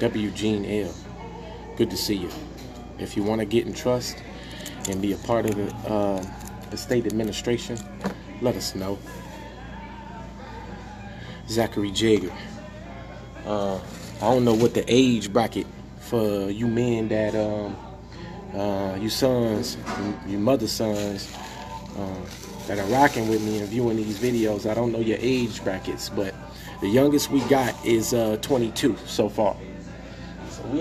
W. Gene L. Good to see you. If you want to get in trust and be a part of the state administration, let us know. Zachary Jager. I don't know what the age bracket for you men that you sons, you mother sons that are rocking with me and viewing these videos. I don't know your age brackets, but the youngest we got is 22 so far. So we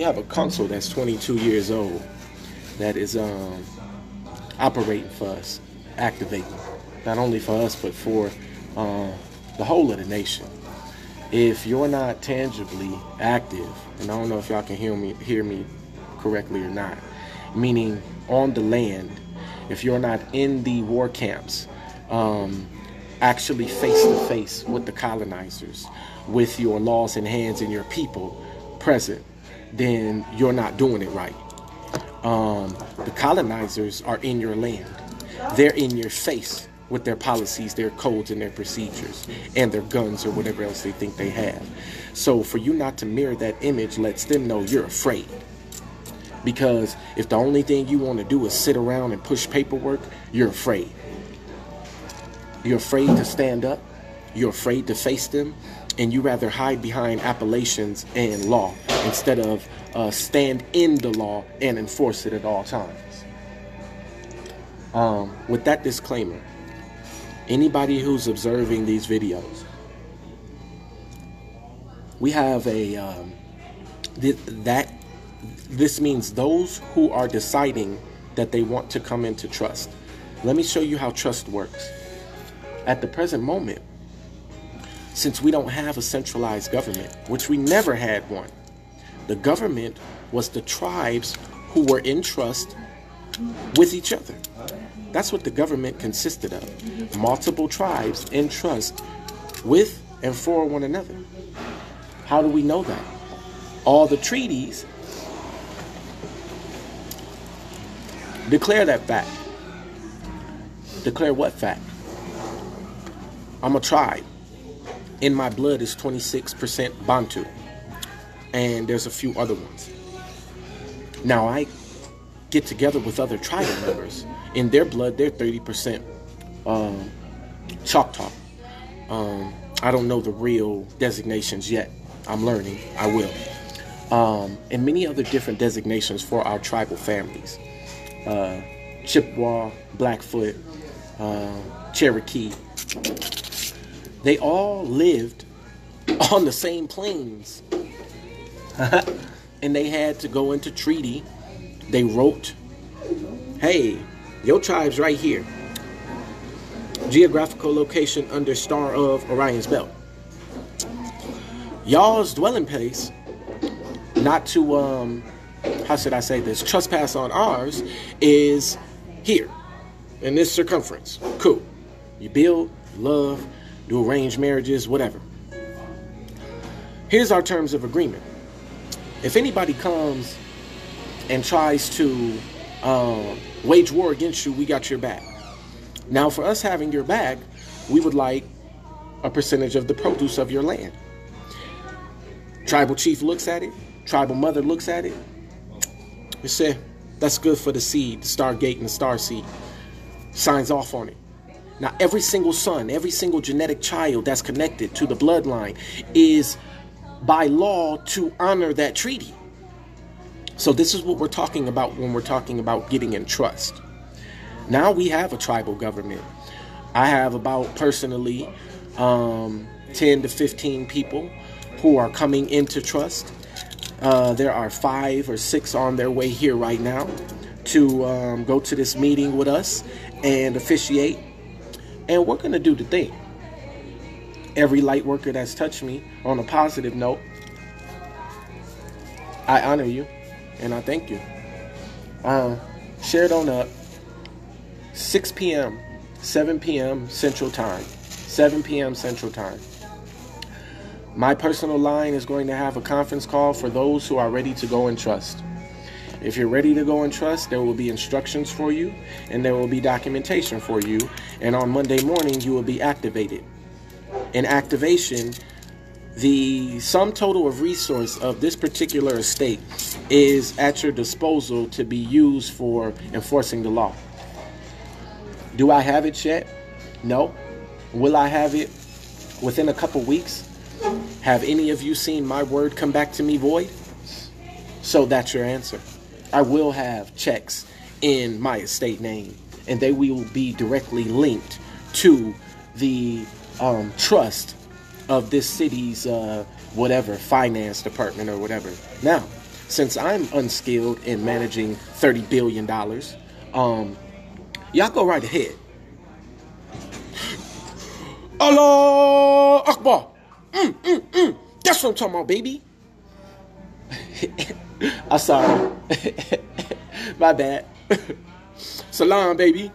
have a console that's 22 years old that is operating for us, activating, not only for us but for the whole of the nation. If you're not tangibly active, and I don't know if y'all can hear me correctly or not, meaning on the land, if you're not in the war camps, actually face to face with the colonizers, with your laws in hands and your people present, then you're not doing it right. The colonizers are in your land. They're in your face with their policies, their codes, and their procedures, and their guns or whatever else they think they have. So for you not to mirror that image lets them know you're afraid. Because if the only thing you want to do is sit around and push paperwork, you're afraid. You're afraid to stand up. You're afraid to face them. And you rather hide behind appellations and law instead of stand in the law and enforce it at all times. With that disclaimer, anybody who's observing these videos, we have this means those who are deciding that they want to come into trust. Let me show you how trust works. At the present moment, since we don't have a centralized government, which we never had one, the government was the tribes who were in trust with each other. That's what the government consisted of. Multiple tribes in trust with and for one another. How do we know that? All the treaties declare that fact. Declare what fact? I'm a tribe. In my blood is 26% Bantu. And there's a few other ones. Now I get together with other tribal members. In their blood, they're 30% Choctaw. I don't know the real designations yet. I'm learning. I will. And many other different designations for our tribal families. Chippewa, Blackfoot, Cherokee. They all lived on the same plains. And they had to go into treaty. They wrote, hey, your tribe's right here. Geographical location under Star of Orion's Belt. Y'all's dwelling place, not to, how should I say this, trespass on ours, is here, in this circumference. Cool. You build, love, do arranged marriages, whatever. Here's our terms of agreement. If anybody comes and tries to wage war against you, we got your back. Now, for us having your back, we would like a percentage of the produce of your land. Tribal chief looks at it. Tribal mother looks at it. They say, that's good for the seed, the star gate and the star seed. Signs off on it. Now, every single son, every single genetic child that's connected to the bloodline is by law to honor that treaty. So this is what we're talking about when we're talking about getting in trust. Now we have a tribal government. I have about personally 10 to 15 people who are coming into trust. There are 5 or 6 on their way here right now to go to this meeting with us and officiate. And we're going to do the thing. Every light worker that's touched me on a positive note, I honor you and I thank you. Share it on up. 6 p.m., 7 p.m. Central Time. 7 p.m. Central Time. My personal line is going to have a conference call for those who are ready to go in trust. If you're ready to go in trust, there will be instructions for you and there will be documentation for you. And on Monday morning, you will be activated. And activation The sum total of resource of this particular estate is at your disposal to be used for enforcing the law. Do I have it yet? No. Will I have it within a couple weeks? Have any of you seen my word come back to me void? So that's your answer. I will have checks in my estate name, and they will be directly linked to the trust of this city's whatever finance department or whatever. Now, since I'm unskilled in managing $30 billion, y'all go right ahead. Allah Akbar. That's what I'm talking about, baby. I'm sorry. My bad. Salam, baby.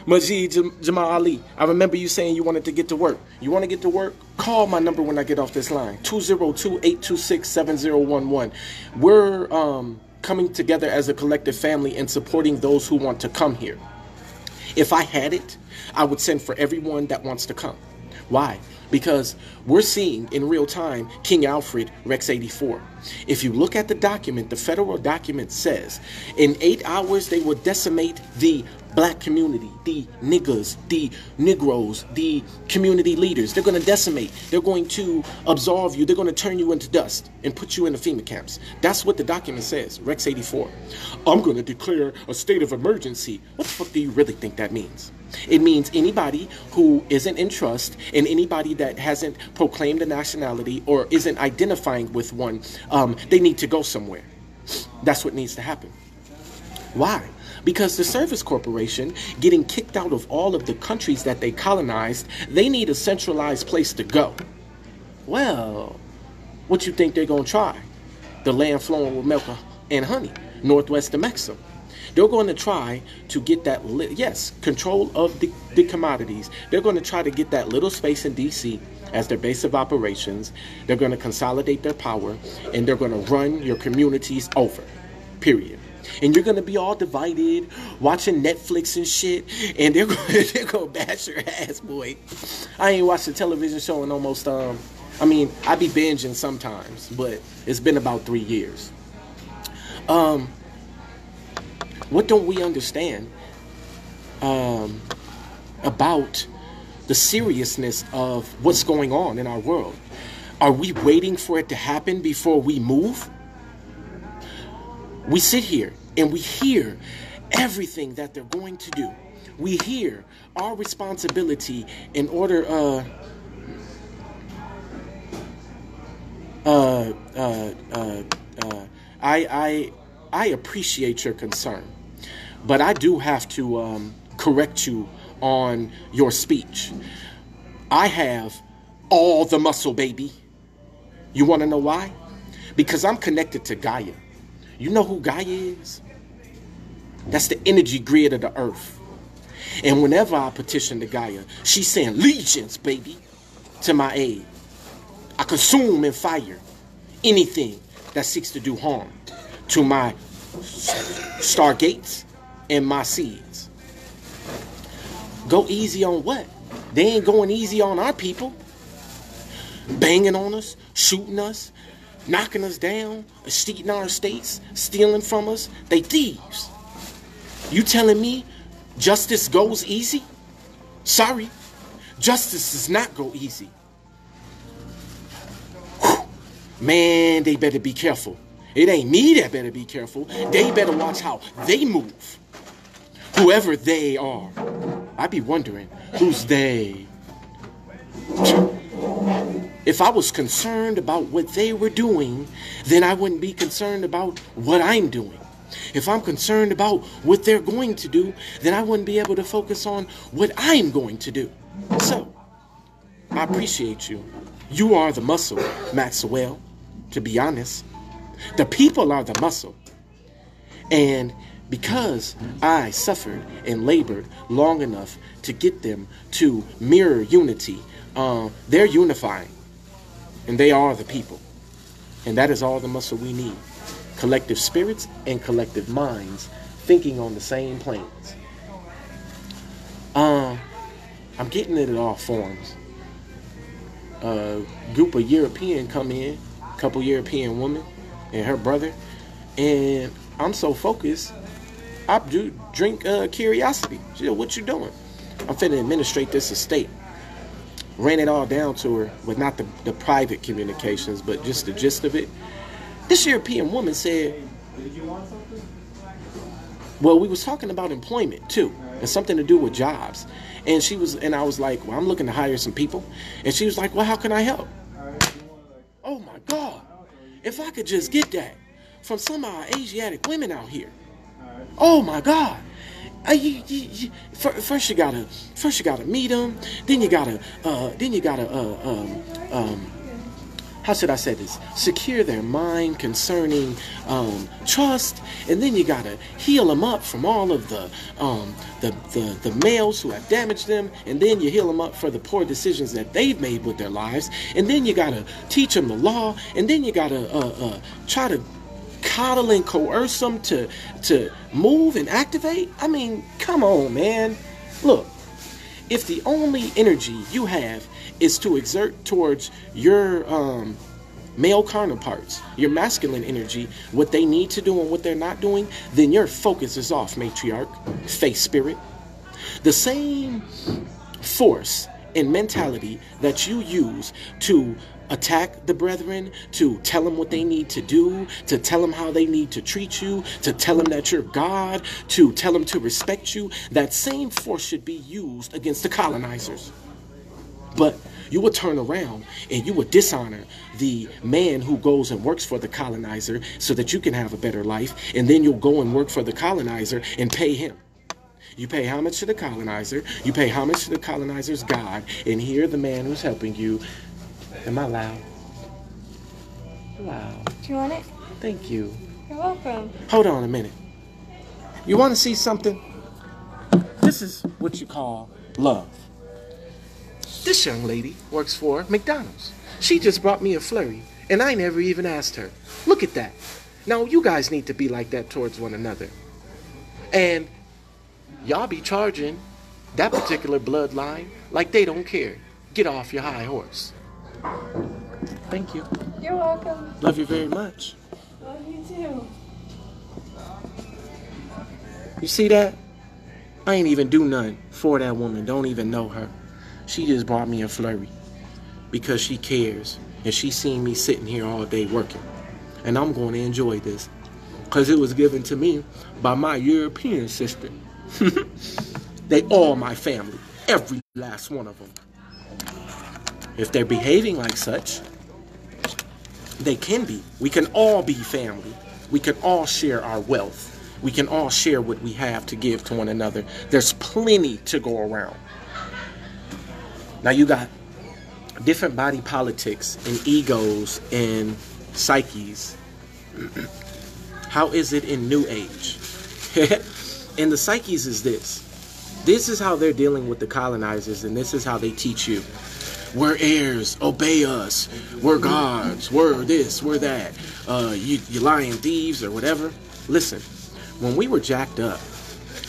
Majid Jamal Ali. I remember you saying you wanted to get to work. You want to get to work? Call my number when I get off this line. 202-826-7011. We're coming together as a collective family and supporting those who want to come here. If I had it, I would send for everyone that wants to come. Why? Because we're seeing in real time King Alfred, Rex 84. If you look at the document, the federal document says in 8 hours they will decimate the black community, the niggas, the Negroes, the community leaders. They're going to decimate. They're going to absolve you. They're going to turn you into dust and put you in the FEMA camps. That's what the document says, Rex 84. I'm going to declare a state of emergency. What the fuck do you really think that means? It means anybody who isn't in trust and anybody that hasn't proclaimed a nationality or isn't identifying with one, they need to go somewhere. That's what needs to happen. Why? Because the Service Corporation, getting kicked out of all of the countries that they colonized, they need a centralized place to go. Well, what you think they're going to try? The land flowing with milk and honey, northwest of Mexico. They're going to try to get that, control of the commodities. They're going to try to get that little space in D.C. as their base of operations. They're going to consolidate their power, and they're going to run your communities over, period. And you're going to be all divided, watching Netflix and shit, and they're going to bash your ass, boy. I ain't watched a television show in almost, I be binging sometimes, but it's been about 3 years. What don't we understand about the seriousness of what's going on in our world? Are we waiting for it to happen before we move? We sit here and we hear everything that they're going to do. We hear our responsibility in order I appreciate your concern, but I do have to correct you on your speech. I have all the muscle, baby. You want to know why? Because I'm connected to Gaia. You know who Gaia is? That's the energy grid of the earth. And whenever I petition to Gaia, she's saying legions, baby, to my aid. I consume and fire anything that seeks to do harm to my stargates and my seeds. Go easy on what? They ain't going easy on our people. Banging on us, shooting us, knocking us down, cheating our estates, stealing from us. They thieves. You telling me justice goes easy? Sorry, justice does not go easy. Whew. Man, they better be careful. It ain't me that better be careful. They better watch how they move. Whoever they are. I be wondering, who's they? If I was concerned about what they were doing, then I wouldn't be concerned about what I'm doing. If I'm concerned about what they're going to do, then I wouldn't be able to focus on what I'm going to do. So, I appreciate you. You are the muscle, Maxwell, to be honest. The people are the muscle. And because I suffered and labored long enough to get them to mirror unity, they're unifying. And they are the people. And that is all the muscle we need. Collective spirits and collective minds thinking on the same planes. I'm getting it in all forms. a group of European come in, a couple European women and her brother, and I'm so focused, I do drink curiosity. She said, what you doing? I'm finna administrate this estate. Ran it all down to her with not the private communications, but just the gist of it. This European woman said, well, we was talking about employment too, and something to do with jobs. And I was like, well, I'm looking to hire some people. And she was like, well, how can I help? Oh my God, if I could just get that from some of our Asiatic women out here. Oh my God. First you gotta meet them. Then you gotta how should I say this? Secure their mind concerning trust, and then you gotta heal them up from all of the males who have damaged them, and then you heal them up for the poor decisions that they've made with their lives, and then you gotta teach them the law, and then you gotta try to coddle and coerce them to move and activate. I mean, come on, man. Look, if the only energy you have is to exert towards your male counterparts, your masculine energy, what they need to do and what they're not doing, then your focus is off, matriarch, face spirit. The same force and mentality that you use to attack the brethren, to tell them what they need to do, to tell them how they need to treat you, to tell them that you're God, to tell them to respect you, that same force should be used against the colonizers. But you would turn around and you would dishonor the man who goes and works for the colonizer so that you can have a better life, and then you'll go and work for the colonizer and pay him. You pay homage to the colonizer, you pay homage to the colonizer's God, and here the man who's helping you. Am I loud? Wow. Do you want it? Thank you. You're welcome. Hold on a minute. You want to see something? This is what you call love. This young lady works for McDonald's. She just brought me a flurry, and I never even asked her. Look at that. Now, you guys need to be like that towards one another. And y'all be charging that particular bloodline like they don't care. Get off your high horse. Thank you. You're welcome. Love you very much. Love you too. You see that? I ain't even do nothing for that woman. Don't even know her. She just brought me a flurry because she cares, and she seen me sitting here all day working. And I'm going to enjoy this because it was given to me by my European sister. They all my family. Every last one of them. If they're behaving like such, they can be. We can all be family. We can all share our wealth. We can all share what we have to give to one another. There's plenty to go around. Now you got different body politics and egos and psyches. How is it in New Age? And the psyches is this. This is how they're dealing with the colonizers, and this is how they teach you. We're heirs, obey us, we're gods, we're this, we're that, you lying thieves or whatever. Listen, when we were jacked up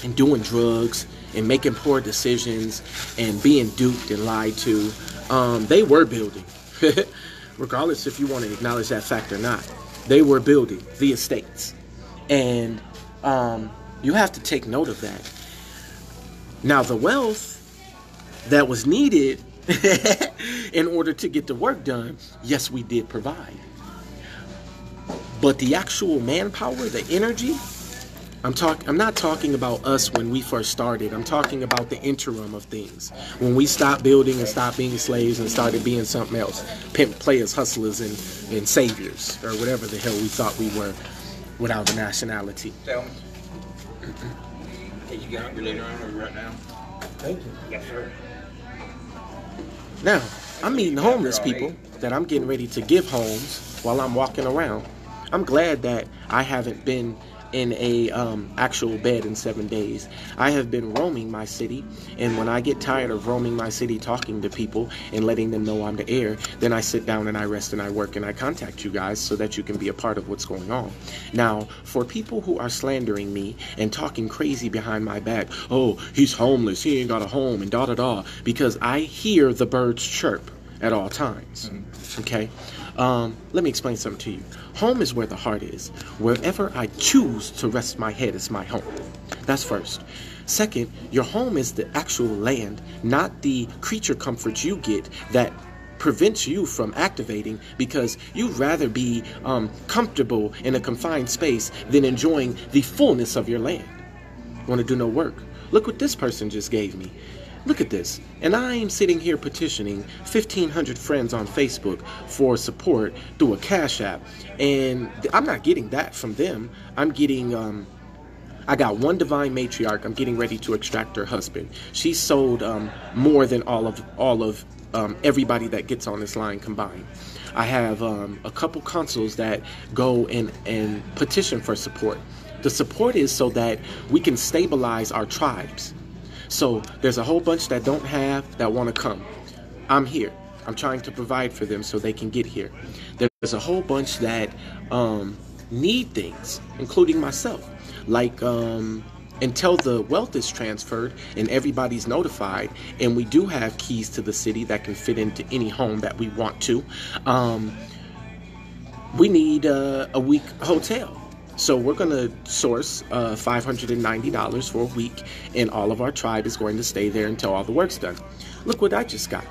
and doing drugs and making poor decisions and being duped and lied to, they were building. Regardless if you want to acknowledge that fact or not, they were building the estates. And you have to take note of that. Now, the wealth that was needed in order to get the work done, yes, we did provide. But the actual manpower, the energy, I'm not talking about us when we first started. I'm talking about the interim of things. When we stopped building and stopped being slaves and started being something else. Pimp, players, hustlers, and saviors, or whatever the hell we thought we were without a nationality. Tell me. Hey, you get hungry later on or right now? Thank you. Yes, sir. Now, I'm meeting homeless people that I'm getting ready to give homes while I'm walking around. I'm glad that I haven't been in a actual bed in 7 days. I have been roaming my city, and when I get tired of roaming my city talking to people and letting them know I'm the heir, then I sit down and I rest and I work and I contact you guys so that you can be a part of what's going on. Now, for people who are slandering me and talking crazy behind my back, oh, he's homeless, he ain't got a home, and da-da-da, because I hear the birds chirp. at all times. Okay? Let me explain something to you. Home is where the heart is. Wherever I choose to rest my head is my home. That's first. Second, your home is the actual land, not the creature comforts you get that prevents you from activating because you'd rather be comfortable in a confined space than enjoying the fullness of your land. Want to do no work? Look what this person just gave me. Look at this. And I am sitting here petitioning 1,500 friends on Facebook for support through a Cash App. And I'm not getting that from them. I'm getting, I got one divine matriarch. I'm getting ready to extract her husband. She sold more than all of everybody that gets on this line combined. I have a couple consuls that go and petition for support. The support is so that we can stabilize our tribes. So there's a whole bunch that don't have, that want to come. I'm here. I'm trying to provide for them so they can get here. There's a whole bunch that need things, including myself. Like until the wealth is transferred and everybody's notified, and we do have keys to the city that can fit into any home that we want to, we need a week hotel. So we're going to source $590 for a week, and all of our tribe is going to stay there until all the work's done. Look what I just got.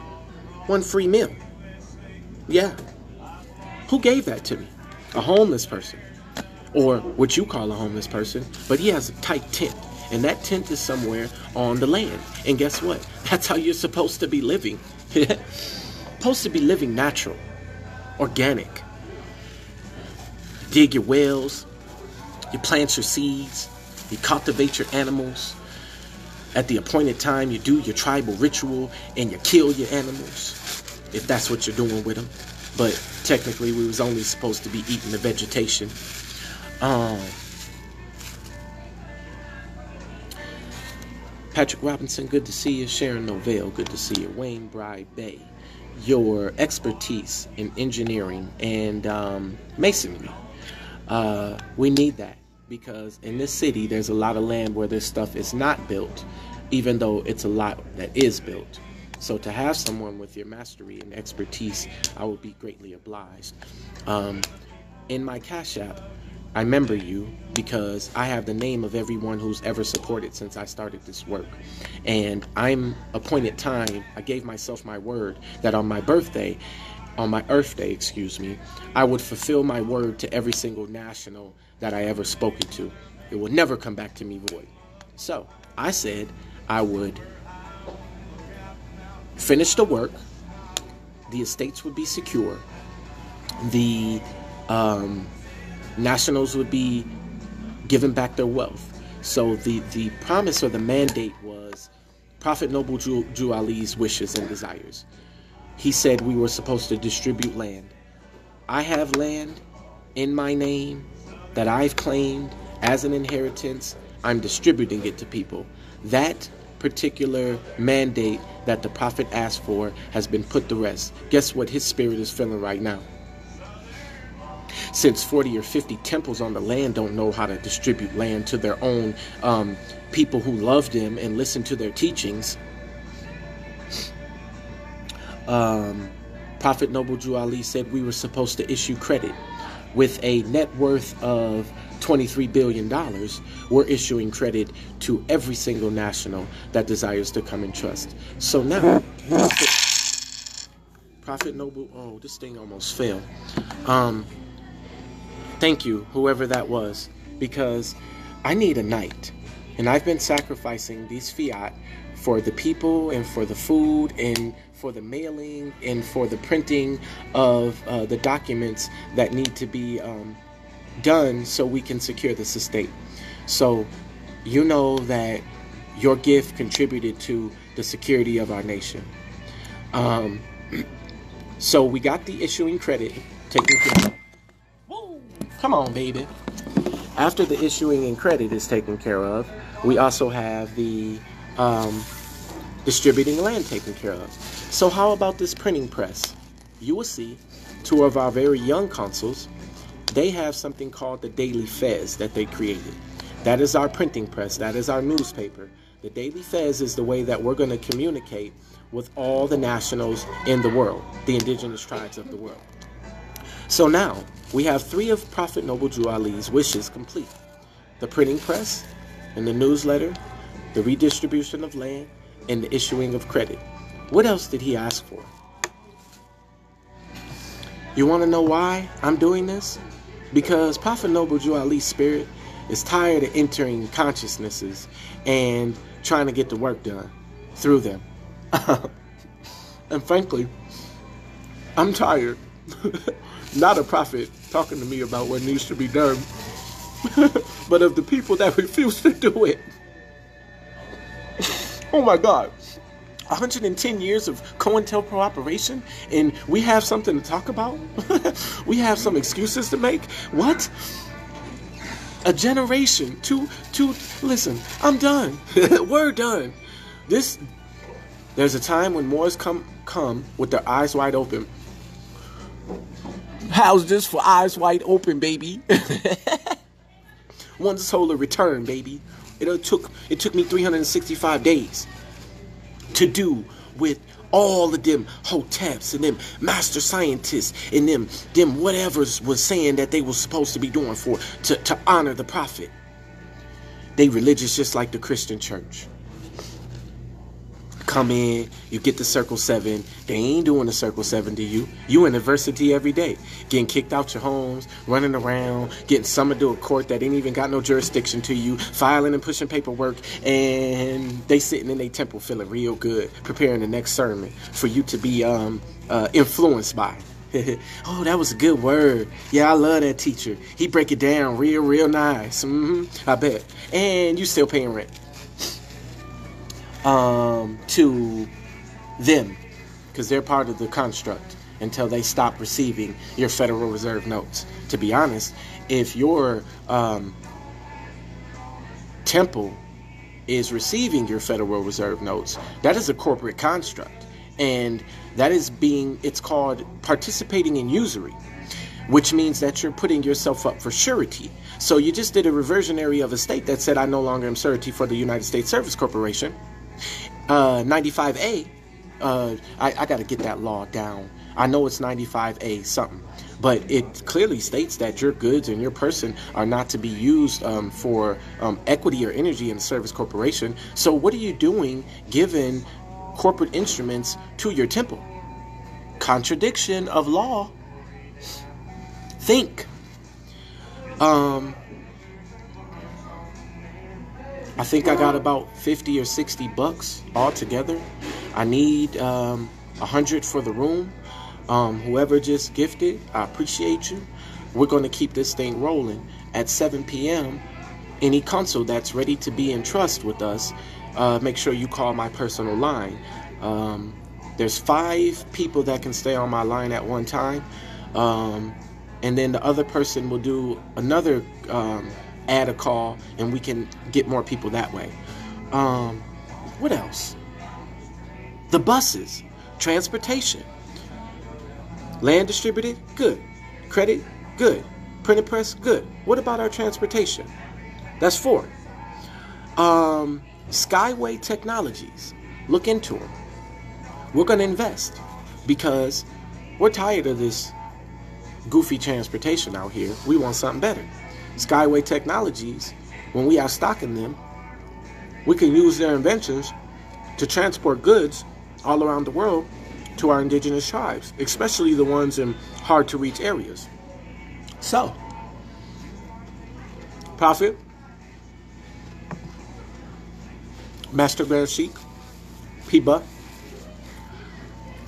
One free meal. Yeah. Who gave that to me? A homeless person. Or what you call a homeless person. But he has a tight tent. And that tent is somewhere on the land. And guess what? That's how you're supposed to be living. Supposed to be living natural. Organic. Dig your wells. You plant your seeds, you cultivate your animals. At the appointed time, you do your tribal ritual and you kill your animals, if that's what you're doing with them. But technically, we was only supposed to be eating the vegetation. Patrick Robinson, good to see you. Sharon Novell, good to see you. Wayne Bry Bay, your expertise in engineering and masonry. We need that because in this city there's a lot of land where this stuff is not built, even though it's a lot that is built. So to have someone with your mastery and expertise, I would be greatly obliged. In my Cash App, I member you because I have the name of everyone who's ever supported since I started this work. And I'm appointed time, I gave myself my word that on my birthday, on my Earth Day, I would fulfill my word to every single national that I ever spoken to. It would never come back to me void. So I said I would finish the work, the estates would be secure, the nationals would be given back their wealth. So the promise or the mandate was Prophet Noble Drew Ali's wishes and desires. He said we were supposed to distribute land. I have land in my name that I've claimed as an inheritance. I'm distributing it to people. That particular mandate that the prophet asked for has been put to rest. Guess what his spirit is feeling right now? Since 40 or 50 temples on the land don't know how to distribute land to their own people who love them and listen to their teachings, Prophet Noble Drew Ali said we were supposed to issue credit. With a net worth of $23 billion, we're issuing credit to every single national that desires to come and trust. So now, Prophet Noble, oh, this thing almost fell. Thank you, whoever that was, because I need a night. And I've been sacrificing these fiat for the people and for the food and for the mailing and for the printing of the documents that need to be done so we can secure this estate. So you know that your gift contributed to the security of our nation. So we got the issuing credit taken care of. Woo! Come on, baby. After the issuing and credit is taken care of, we also have the distributing land taken care of. So how about this printing press? You will see two of our very young consuls, they have something called the Daily Fez that they created. That is our printing press. That is our newspaper. The Daily Fez is the way that we're going to communicate with all the nationals in the world, the indigenous tribes of the world. So now, we have 3 of Prophet Noble Drew Ali's wishes complete. The printing press, and the newsletter, the redistribution of land, and the issuing of credit. What else did he ask for? You want to know why I'm doing this? Because Prophet Noble Drew Ali's spirit is tired of entering consciousnesses and trying to get the work done through them. And frankly, I'm tired. Not a prophet talking to me about what needs to be done, but of the people that refuse to do it. Oh my God. 110 years of COINTELPRO operation, and we have something to talk about? We have some excuses to make? What? A generation. Listen, I'm done. We're done. There's a time when Moors come with their eyes wide open. How's this for eyes wide open, baby? One solar return, baby. It took me 365 days to do with all of them hoteps and them master scientists and them whatevers was saying that they were supposed to be doing to honor the prophet. They religious just like the Christian church. Come in, you get the circle 7. They ain't doing the circle 7 to you. You in adversity every day. Getting kicked out your homes, running around, getting summoned to a court that ain't even got no jurisdiction to you, filing and pushing paperwork, and they sitting in their temple feeling real good, preparing the next sermon for you to be influenced by. Oh, that was a good word. Yeah, I love that teacher. He break it down real nice. I bet. And you still paying rent. To them, because they're part of the construct until they stop receiving your Federal Reserve notes. To be honest, if your temple is receiving your Federal Reserve notes, that is a corporate construct, and that is it's called participating in usury, which means that you're putting yourself up for surety. So you just did a reversionary of a state that said, I no longer am surety for the United States Service Corporation. 95A, I got to get that law down. I know it's 95A something, but it clearly states that your goods and your person are not to be used for equity or energy in a service corporation. So what are you doing giving corporate instruments to your temple? Contradiction of law. Think. I think I got about 50 or 60 bucks altogether. I need 100 for the room. Whoever just gifted, I appreciate you. We're going to keep this thing rolling. At 7 p.m., any console that's ready to be in trust with us, make sure you call my personal line. There's 5 people that can stay on my line at one time. And then the other person will do another add a call, and we can get more people that way. What else? The buses, transportation, land distributed, good. Credit, good. Printing press, good. What about our transportation? That's 4. Skyway Technologies, look into them. We're going to invest because we're tired of this goofy transportation out here. We want something better. Skyway Technologies, when we are stocking them, we can use their inventions to transport goods all around the world to our indigenous tribes, especially the ones in hard-to-reach areas. So, Prophet, Master Grand Sheik, P-Buck,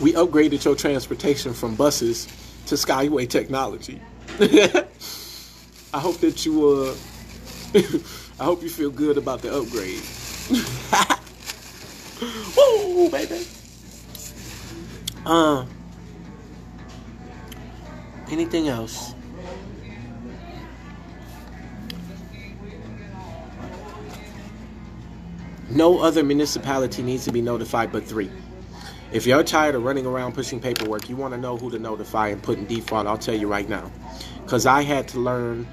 we upgraded your transportation from buses to Skyway Technology. I hope that you I hope you feel good about the upgrade. Woo, baby. Anything else? No other municipality needs to be notified but 3. If you're tired of running around pushing paperwork, you want to know who to notify and put in default, I'll tell you right now. Because I had to learn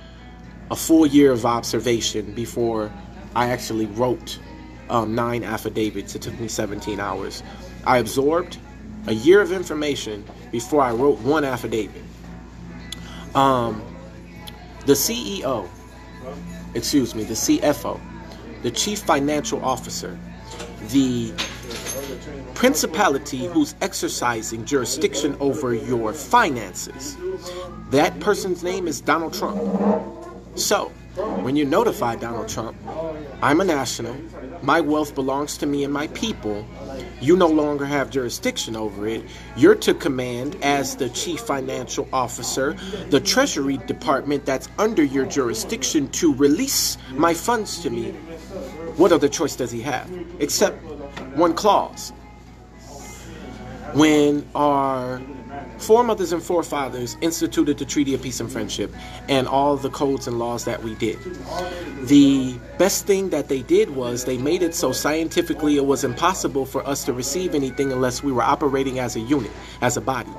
a full year of observation before I actually wrote 9 affidavits. It took me 17 hours. I absorbed a year of information before I wrote one affidavit. The CEO, the CFO, the Chief Financial Officer, the principality who's exercising jurisdiction over your finances, that person's name is Donald Trump. So, when you notify Donald Trump, I'm a national, my wealth belongs to me and my people, you no longer have jurisdiction over it, you're to command as the Chief Financial Officer, the Treasury Department that's under your jurisdiction to release my funds to me. What other choice does he have? Except one clause. When our foremothers and forefathers instituted the Treaty of Peace and Friendship and all the codes and laws that we did, the best thing that they did was they made it so scientifically it was impossible for us to receive anything unless we were operating as a unit, as a body.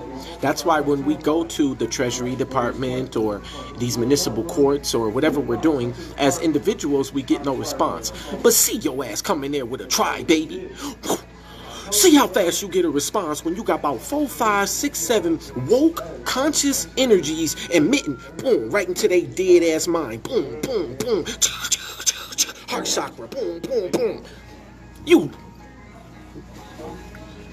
That's why when we go to the Treasury Department or these municipal courts or whatever we're doing, as individuals, we get no response. But see your ass come in there with a try, baby. See how fast you get a response when you got about 4, 5, 6, 7 woke, conscious energies emitting, boom, right into their dead ass mind. Boom, boom, boom. Heart chakra, boom, boom, boom.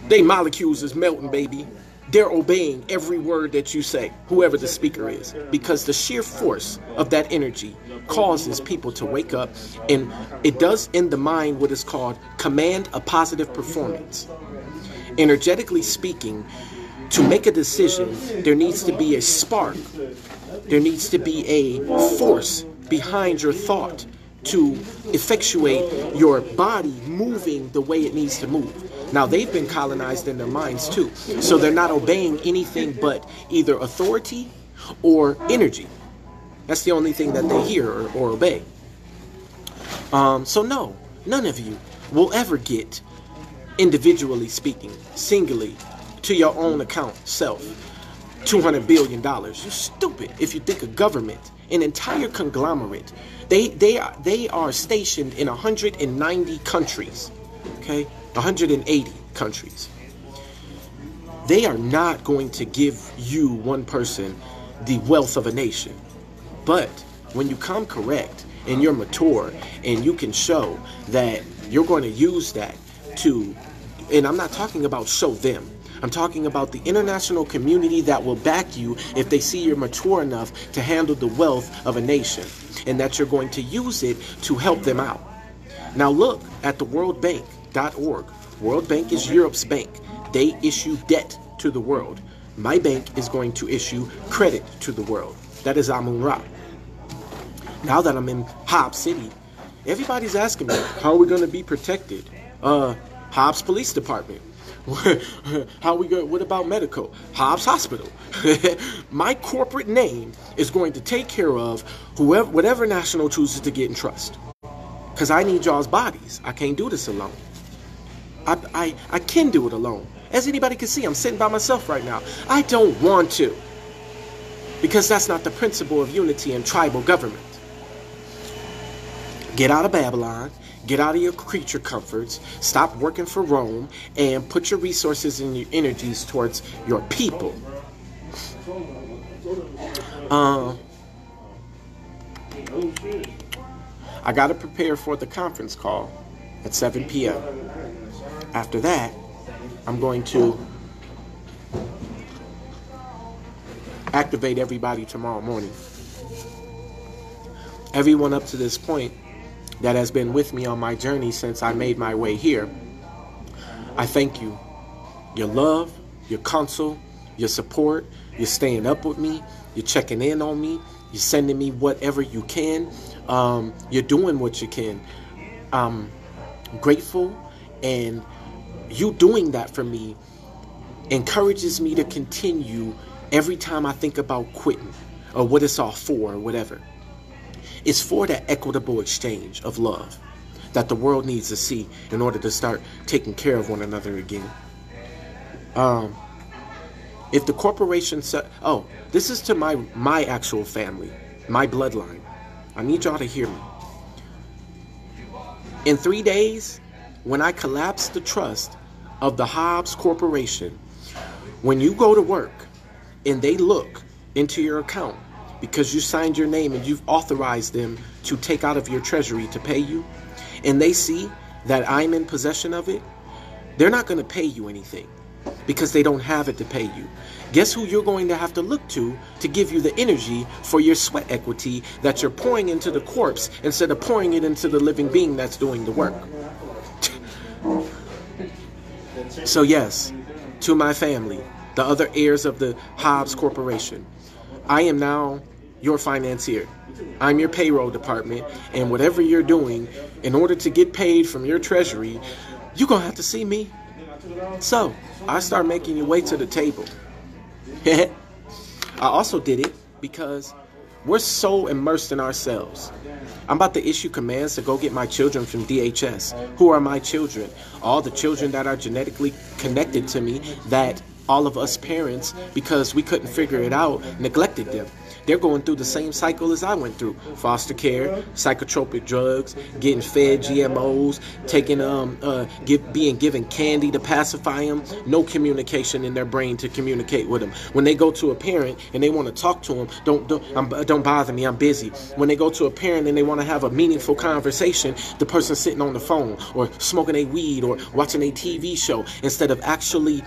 They molecules is melting, baby. They're obeying every word that you say, whoever the speaker is, because the sheer force of that energy causes people to wake up, and it does in the mind what is called command a positive performance. Energetically speaking, to make a decision, there needs to be a spark. There needs to be a force behind your thought to effectuate your body moving the way it needs to move. Now, they've been colonized in their minds too, so they're not obeying anything but either authority or energy. That's the only thing that they hear or obey. So no, none of you will ever get, individually speaking, singly, to your own account, self, $200 billion. You're stupid if you think a government, an entire conglomerate, they are stationed in 190 countries, okay? 180 countries. They are not going to give you, one person, the wealth of a nation. But when you come correct and you're mature and you can show that you're going to use that to, and I'm not talking about show them, I'm talking about the international community that will back you if they see you're mature enough to handle the wealth of a nation, and that you're going to use it to help them out. Now look at the worldbank.org. World Bank is Europe's bank. They issue debt to the world. My bank is going to issue credit to the world. That is Amunra. Now that I'm in Hobbs City, everybody's asking me, how are we going to be protected? Hobbs Police Department. How we go? What about medical? Hobbs Hospital. My corporate name is going to take care of whatever national chooses to get in trust. Because I need y'all's bodies. I can't do this alone. I can do it alone. As anybody can see, I'm sitting by myself right now. I don't want to. Because that's not the principle of unity and tribal government. Get out of Babylon. Get out of your creature comforts. Stop working for Rome. And put your resources and your energies towards your people. I got to prepare for the conference call at 7 p.m. After that, I'm going to activate everybody tomorrow morning. Everyone up to this point that has been with me on my journey since I made my way here, I thank you. Your love, your counsel, your support, you're staying up with me, you're checking in on me, you're sending me whatever you can, you're doing what you can. I'm grateful, and you doing that for me encourages me to continue every time I think about quitting or what it's all for or whatever. It's for that equitable exchange of love that the world needs to see in order to start taking care of one another again. If the corporation said, oh, this is to my actual family, my bloodline. I need y'all to hear me. In 3 days, when I collapse the trust of the Hobbs Corporation, when you go to work and they look into your account because you signed your name and you've authorized them to take out of your treasury to pay you, and they see that I'm in possession of it, they're not going to pay you anything because they don't have it to pay you. Guess who you're going to have to look to give you the energy for your sweat equity that you're pouring into the corpse instead of pouring it into the living being that's doing the work. So yes, to my family, the other heirs of the Hobbs Corporation, I am now your financier. I'm your payroll department, and whatever you're doing, in order to get paid from your treasury, you're going to have to see me. So, I start making your way to the table. I also did it because we're so immersed in ourselves. I'm about to issue commands to go get my children from DHS. Who are my children? All the children that are genetically connected to me that all of us parents, because we couldn't figure it out, neglected them. They're going through the same cycle as I went through. Foster care, psychotropic drugs, getting fed GMOs, being given candy to pacify them, no communication in their brain to communicate with them. When they go to a parent and they want to talk to them, don't bother me, I'm busy. When they go to a parent and they want to have a meaningful conversation, the person's sitting on the phone or smoking a weed or watching a TV show instead of actually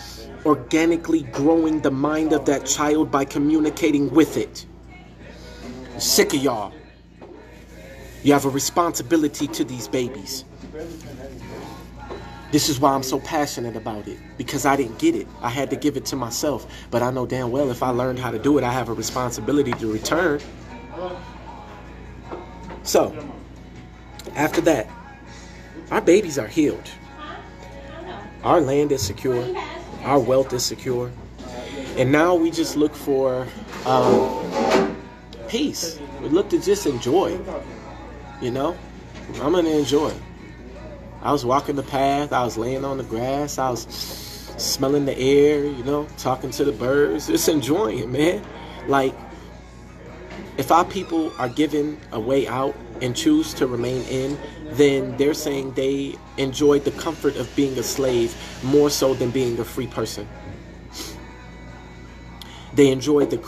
organically growing the mind of that child by communicating with it. I'm sick of y'all. You have a responsibility to these babies. This is why I'm so passionate about it, because I didn't get it. I had to give it to myself, but I know damn well if I learned how to do it, I have a responsibility to return. So, after that, our babies are healed. Our land is secure. Our wealth is secure. And now we just look for peace. We look to just enjoy. You know? I'm going to enjoy. I was walking the path. I was laying on the grass. I was smelling the air, you know, talking to the birds. Just enjoying it, man. Like, if our people are given a way out and choose to remain in, then they're saying they enjoyed the comfort of being a slave more so than being a free person. They enjoy the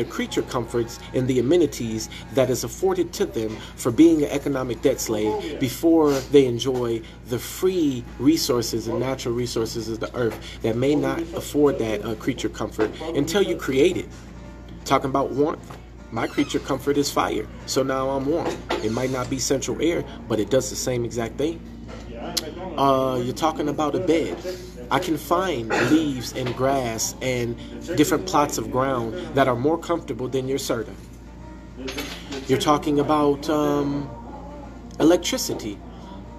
creature comforts and the amenities that is afforded to them for being an economic debt slave before they enjoy the free resources and natural resources of the earth that may not afford that creature comfort until you create it. Talking about warmth. My creature comfort is fire, so now I'm warm. It might not be central air, but it does the same exact thing. You're talking about a bed. I can find leaves and grass and different plots of ground that are more comfortable than your Serta. You're talking about electricity.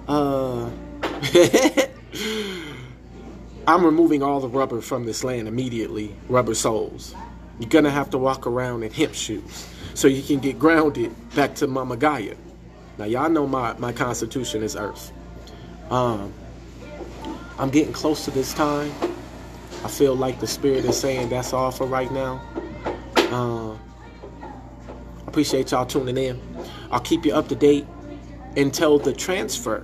I'm removing all the rubber from this land immediately, rubber soles. You're going to have to walk around in hemp shoes so you can get grounded back to Mama Gaia. Now, y'all know my constitution is earth. I'm getting close to this time. I feel like the spirit is saying that's all for right now. Appreciate y'all tuning in. I'll keep you up to date until the transfer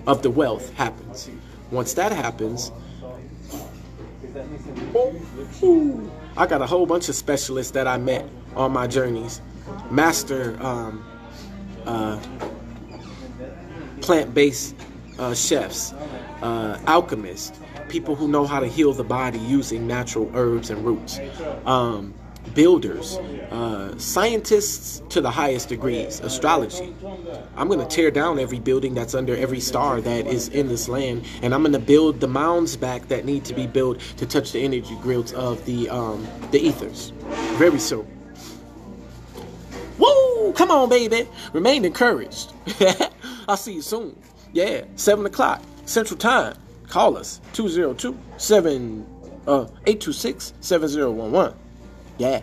of the wealth happens. Once that happens, I got a whole bunch of specialists that I met on my journeys. Master plant-based chefs, alchemists, people who know how to heal the body using natural herbs and roots, builders, scientists to the highest degrees, astrology. I'm going to tear down every building that's under every star that is in this land, and I'm going to build the mounds back that need to be built to touch the energy grids of the ethers. Very soon. Woo! Come on, baby. Remain encouraged. I'll see you soon. Yeah, 7 o'clock Central Time. Call us 202-826-7011. Yeah.